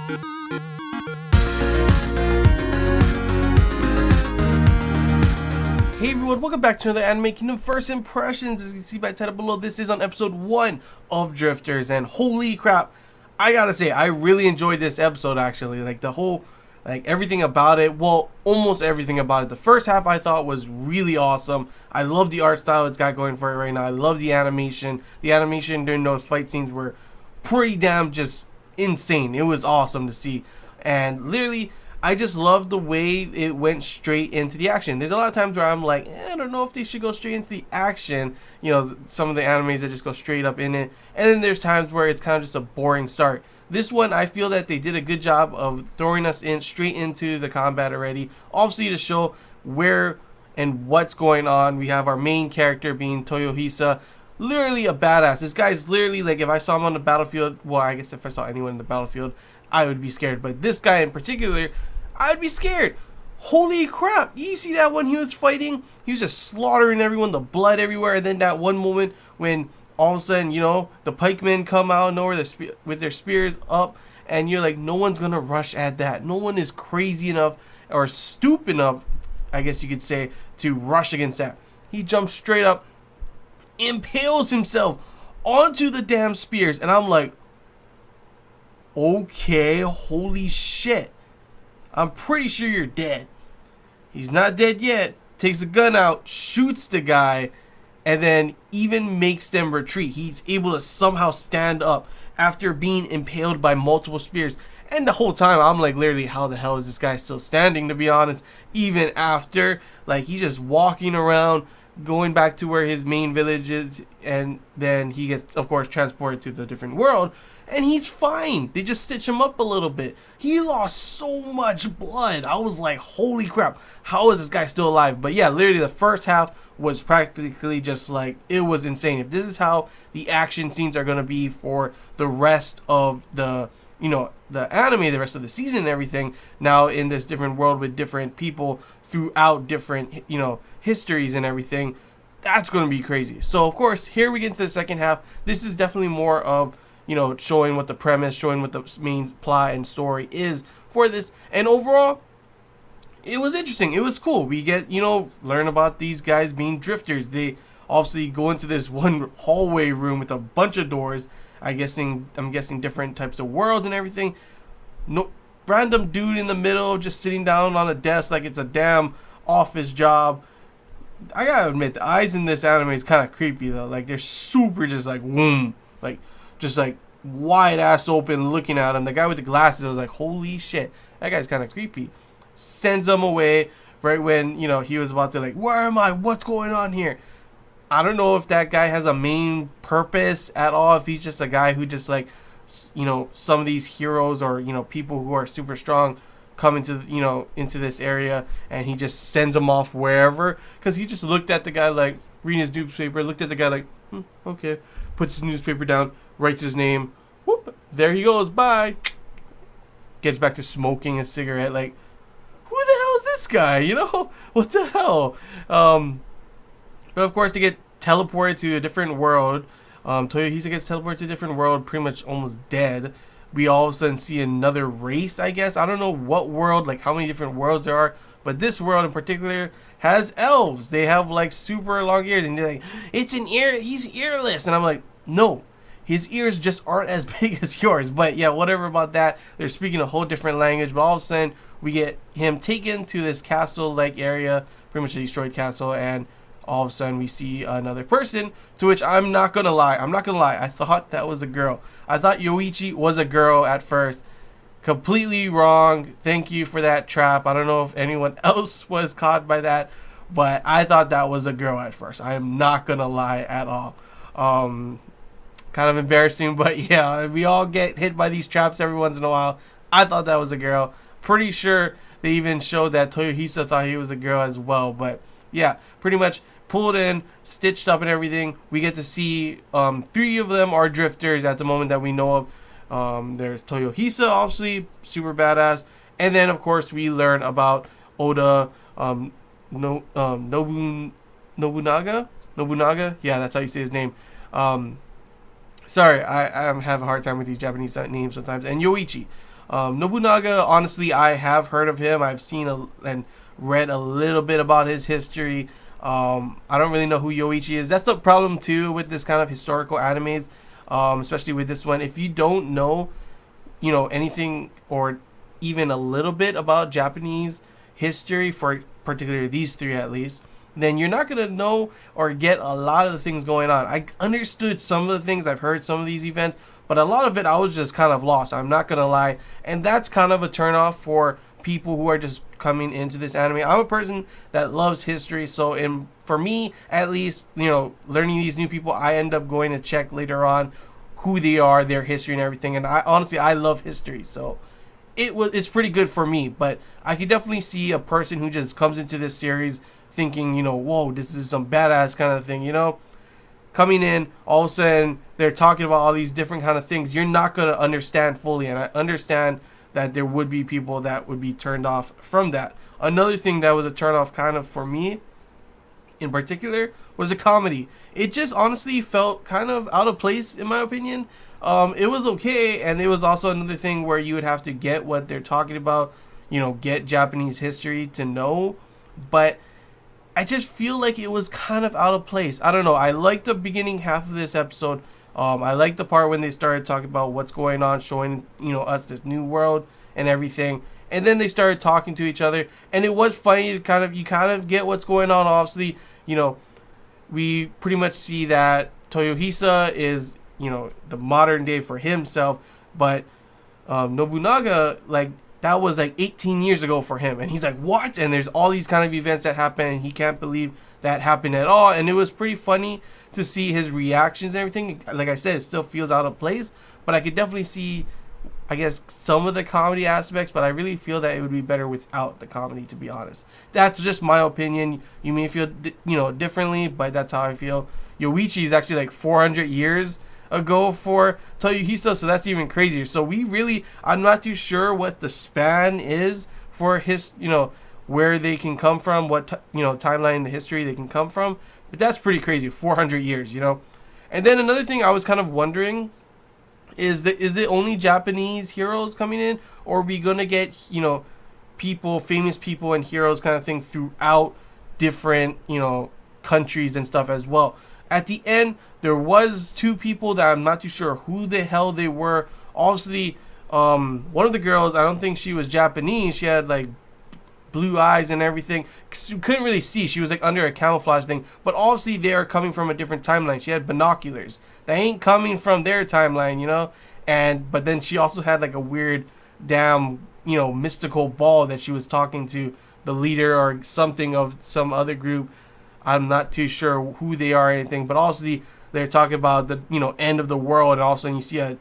Hey everyone, welcome back to another Anime Kingdom First Impressions. As you can see by the title below, this is on episode 1 of Drifters, and holy crap, I gotta say, I really enjoyed this episode actually. Like the whole, like everything about it, well, almost everything about it. The first half I thought was really awesome. I love the art style it's got going for it right now. I love the animation. The animation during those fight scenes were pretty damn just insane. It was awesome to see. And literally, I just love the way it went straight into the action. There's a lot of times where I'm like, I don't know if they should go straight into the action. You know, some of the animes that just go straight up in it. And then there's times where it's kind of just a boring start. This one, I feel that they did a good job of throwing us in straight into the combat already. Obviously to show where and what's going on. We have our main character being Toyohisa. Literally a badass. This guy's literally like, if I saw him on the battlefield, well, I guess if I saw anyone in the battlefield, I would be scared. But this guy in particular, I'd be scared. Holy crap. You see that when he was fighting? He was just slaughtering everyone, the blood everywhere. And then that one moment when all of a sudden, you know, the pikemen come out of nowhere with their spears up. And you're like, no one's going to rush at that. No one is crazy enough or stupid enough, I guess you could say, to rush against that. He jumps straight up, impales himself onto the damn spears. And I'm like, okay, holy shit. I'm pretty sure you're dead. He's not dead yet. Takes the gun out, shoots the guy, and then even makes them retreat. He's able to somehow stand up after being impaled by multiple spears. And the whole time, I'm like, literally, how the hell is this guy still standing, to be honest? Even after, like, he's just walking around, going back to where his main village is, and then he gets, of course, transported to the different world. And he's fine. They just stitch him up a little bit. He lost so much blood. I was like, holy crap. How is this guy still alive? But yeah, literally the first half was practically just like, it was insane. If this is how the action scenes are going to be for the rest of the, you know, the anime, the rest of the season and everything, now in this different world with different people throughout different, you know, histories and everything, that's going to be crazy. So, of course, here we get into the second half. This is definitely more of, you know, showing what the premise, showing what the main plot and story is for this. And overall, it was interesting. It was cool. We get, you know, learn about these guys being drifters. They obviously go into this one hallway room with a bunch of doors. I'm guessing different types of worlds and everything. No random dude in the middle just sitting down on a desk like it's a damn office job. I gotta admit, the eyes in this anime is kind of creepy though. Like they're super just like whoom, like just like wide ass open looking at him. The guy with the glasses, I was like, holy shit, that guy's kind of creepy. Sends him away right when, you know, he was about to like, where am I? What's going on here? I don't know if that guy has a main purpose at all. If he's just a guy who just like, you know, some of these heroes or, you know, people who are super strong come into, you know, into this area and he just sends them off wherever. Because he just looked at the guy like, reading his newspaper, looked at the guy like, okay, puts his newspaper down, writes his name, whoop, there he goes, bye. Gets back to smoking a cigarette, like, who the hell is this guy, you know? What the hell? But of course, they get teleported to a different world. Toyohisa gets teleported to a different world, pretty much almost dead. We all of a sudden see another race, I guess. I don't know what world, like how many different worlds there are, but this world in particular has elves. They have like super long ears, and they're like, it's an ear, he's earless. And I'm like, no, his ears just aren't as big as yours. But yeah, whatever about that. They're speaking a whole different language, but all of a sudden we get him taken to this castle-like area, pretty much a destroyed castle, and all of a sudden we see another person, to which I'm not gonna lie, I thought that was a girl. I thought Yoichi was a girl at first. Completely wrong. Thank you for that trap. I don't know if anyone else was caught by that, but I thought that was a girl at first. I am not gonna lie at all. Kind of embarrassing, but yeah, we all get hit by these traps every once in a while. I thought that was a girl. Pretty sure they even showed that Toyohisa thought he was a girl as well, but yeah, pretty much pulled in, stitched up and everything. We get to see 3 of them are drifters at the moment that we know of. There's Toyohisa, obviously, super badass. And then, of course, we learn about Oda Nobunaga? Yeah, that's how you say his name. Sorry, I have a hard time with these Japanese names sometimes. And Yoichi. Nobunaga, honestly, I have heard of him. I've seen and read a little bit about his history. I don't really know who Yoichi is. That's the problem, too, with this kind of historical animes, especially with this one. If you don't know, anything or even a little bit about Japanese history, for particularly these three at least, then you're not going to know or get a lot of the things going on. I understood some of the things, I've heard some of these events, but a lot of it I was just kind of lost. I'm not going to lie. And that's kind of a turnoff for people who are just coming into this anime. I'm a person that loves history, so for me at least, learning these new people, I end up going to check later on who they are, their history and everything. And I love history, so it's pretty good for me. But I could definitely see a person who just comes into this series thinking, whoa, this is some badass kind of thing, coming in, all of a sudden they're talking about all these different kind of things. You're not going to understand fully, and I understand that there would be people that would be turned off from that. Another thing that was a turn off kind of for me in particular was the comedy. It just honestly felt kind of out of place in my opinion. It was okay, and it was also another thing where you would have to get what they're talking about, get Japanese history to know, but I just feel like it was kind of out of place. I don't know. I liked the beginning half of this episode. I liked the part when they started talking about what's going on, showing us this new world and everything. And then they started talking to each other, and it was funny. You kind of get what's going on. Obviously, we pretty much see that Toyohisa is the modern day for himself, but Nobunaga, like, that was like 18 years ago for him, and he's like, what? And there's all these kind of events that happen, and he can't believe that happened at all. And it was pretty funny to see his reactions and everything. Like I said, it still feels out of place, but I could definitely see, I guess, some of the comedy aspects, but I really feel that it would be better without the comedy, to be honest. That's just my opinion. You may feel differently, but that's how I feel. Yoichi is actually like 400 years ago for Toyohisa, so that's even crazier. So I'm not too sure what the span is for his, where they can come from, what timeline in the history they can come from, but that's pretty crazy. 400 years. And then another thing I was kind of wondering is it only Japanese heroes coming in, or are we gonna get people, famous people and heroes kind of thing throughout different countries and stuff as well? At the end, there was two people that I'm not too sure who the hell they were. Obviously, one of the girls, I don't think she was Japanese. She had like blue eyes and everything. You couldn't really see. She was like under a camouflage thing. But obviously, they are coming from a different timeline. She had binoculars. They ain't coming from their timeline, but then she also had like a weird, damn, mystical ball that she was talking to the leader or something of some other group. I'm not too sure who they are or anything, but also they're talking about the end of the world, and all of a sudden you see a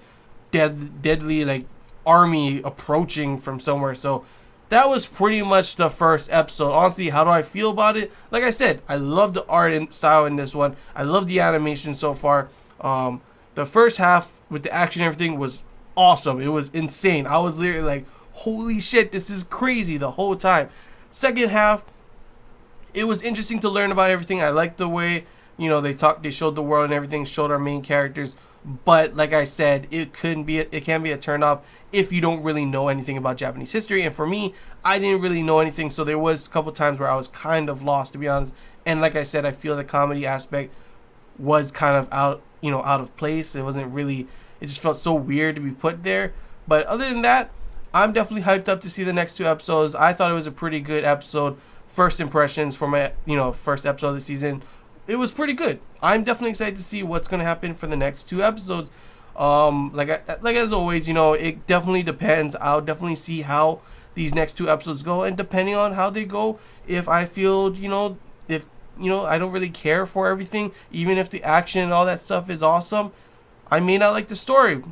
deadly like army approaching from somewhere. So that was pretty much the first episode. Honestly, how do I feel about it? Like I said, I love the art and style in this one. I love the animation so far. The first half with the action and everything was awesome. It was insane. I was literally like, holy shit, this is crazy the whole time. Second half, it was interesting to learn about everything. I liked the way, they showed the world and everything, showed our main characters. But like I said, it can be a turnoff if you don't really know anything about Japanese history. And for me, I didn't really know anything, so there was a couple times where I was kind of lost, to be honest. And like I said, I feel the comedy aspect was kind of out of place. It wasn't really. It just felt so weird to be put there. But other than that, I'm definitely hyped up to see the next two episodes. I thought it was a pretty good episode. First impressions for my first episode of the season, it was pretty good. I'm definitely excited to see what's gonna happen for the next two episodes. Like as always, it definitely depends. I'll definitely see how these next two episodes go, and depending on how they go, if I feel if I don't really care for everything, even if the action and all that stuff is awesome, I may not like the story.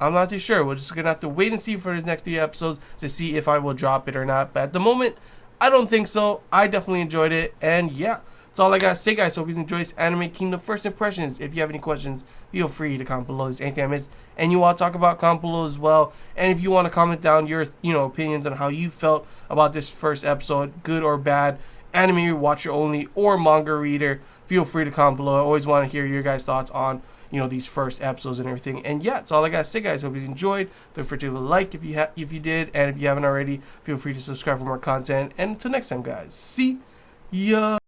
I'm not too sure. We're just gonna have to wait and see for the next three episodes to see if I will drop it or not. But at the moment, I don't think so. I definitely enjoyed it. And yeah, that's all I got to say, guys. Hope you enjoyed this Anime Kingdom First Impressions. If you have any questions, feel free to comment below. There's anything I missed and you want to talk about, comment below as well. And if you want to comment down your opinions on how you felt about this first episode, good or bad, anime watcher only or manga reader, feel free to comment below. I always want to hear your guys' thoughts on these first episodes and everything. And yeah, that's all I gotta say, guys. Hope you enjoyed. Don't forget to leave a like if you did, and if you haven't already, feel free to subscribe for more content. And until next time, guys. See ya.